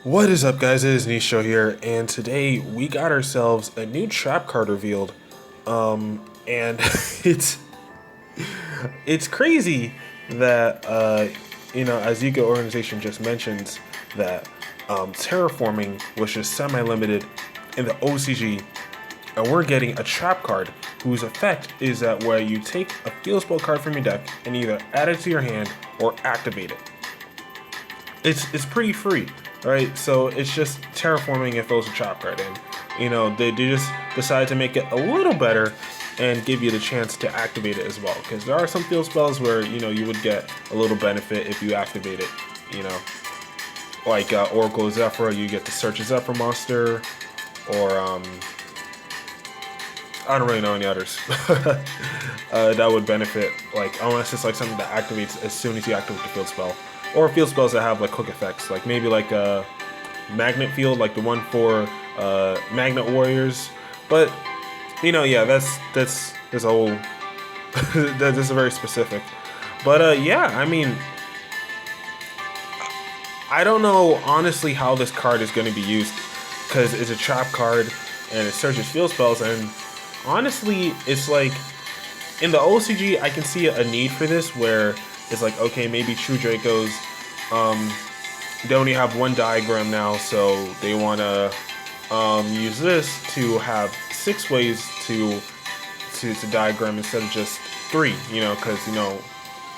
What is up, guys? It is Nisho here, and today we got ourselves a new trap card revealed. And it's it's crazy that as Yuga Organization just mentions that terraforming was just semi-limited in the OCG, and we're getting a trap card whose effect is that where you take a field spell card from your deck and either add it to your hand or activate it. It's pretty free, right? So it's just terraforming if it was a trap card, and they just decide to make it a little better and give you the chance to activate it as well. Because there are some field spells where you would get a little benefit if you activate it. Like Oracle of Zephyr, you get to search a Zephyr monster, or I don't really know any others that would benefit, like unless it's like something that activates as soon as you activate the field spell, or field spells that have like hook effects, like maybe like a magnet field, like the one for Magnet Warriors. But yeah, that's a whole that's very specific. But yeah, I mean, I don't know honestly how this card is going to be used, because it's a trap card and it searches field spells, and honestly, it's like in the OCG, I can see a need for this where it's like, okay, maybe True Dracos, they only have one diagram now, so they want to use this to have 6 ways to diagram instead of just 3. Because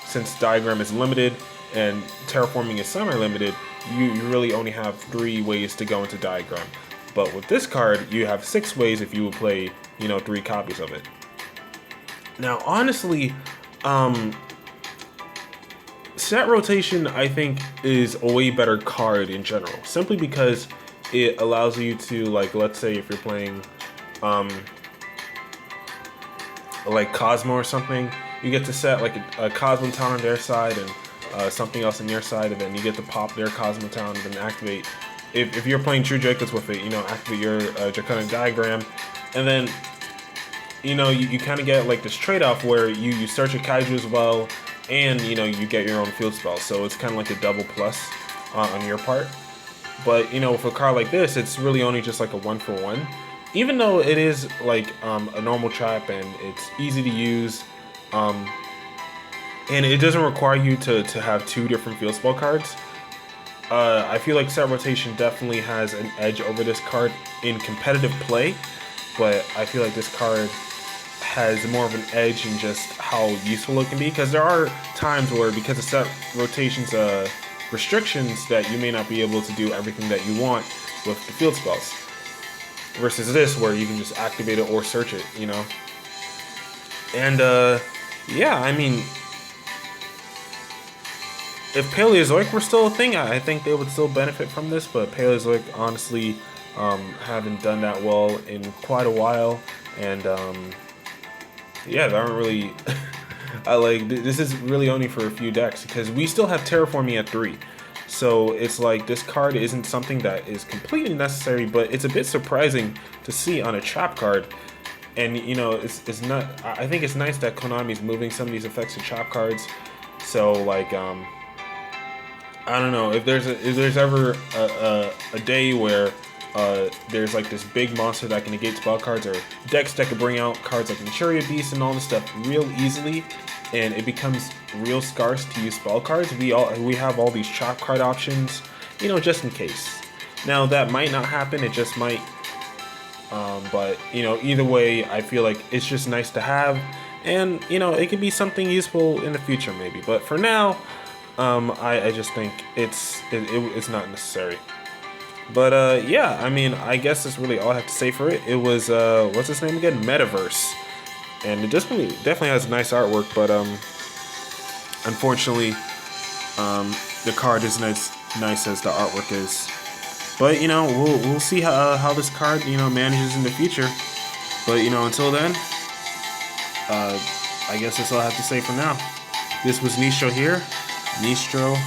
since diagram is limited and terraforming is semi-limited, you really only have 3 ways to go into diagram. But with this card, you have 6 ways if you would play 3 copies of it. Now, honestly, set rotation, I think, is a way better card in general, simply because it allows you to, like, let's say if you're playing like Cosmo or something, you get to set like a Cosmo Town on their side and something else on your side, and then you get to pop their Cosmo Town and then activate. If you're playing True Dracos with it, activate your Draconic Diagram, and then you kind of get like this trade-off where you search a Kaiju as well, and you get your own field spell, so it's kind of like a double plus on your part. But with a card like this, it's really only just like a 1-for-1, even though it is like a normal trap and it's easy to use, and it doesn't require you to have 2 different field spell cards. I feel like set rotation definitely has an edge over this card in competitive play, but I feel like this card has more of an edge in just how useful it can be, because there are times where, because of set rotation's restrictions, that you may not be able to do everything that you want with the field spells, versus this where you can just activate it or search it, and yeah, I mean, if Paleozoic were still a thing, I think they would still benefit from this, but Paleozoic honestly haven't done that well in quite a while, and yeah, they aren't really this is really only for a few decks, because we still have Terraforming at 3. So it's like this card isn't something that is completely necessary, but it's a bit surprising to see on a trap card. And it's not, I think it's nice that Konami's moving some of these effects to trap cards. So like I don't know if there's ever a day where there's like this big monster that can negate spell cards, or decks that can bring out cards like Manchuria Beast and all this stuff real easily, and it becomes real scarce to use spell cards. We have all these trap card options, just in case. Now that might not happen, it just might. But either way, I feel like it's just nice to have, and it could be something useful in the future maybe. But for now, I just think it's not necessary. But yeah, I mean, I guess that's really all I have to say for it. It was what's its name again? Metaverse, and it definitely has nice artwork, but unfortunately, the card isn't as nice as the artwork is. But we'll see how this card manages in the future. But until then, I guess that's all I have to say for now. This was Nistro here, Nistro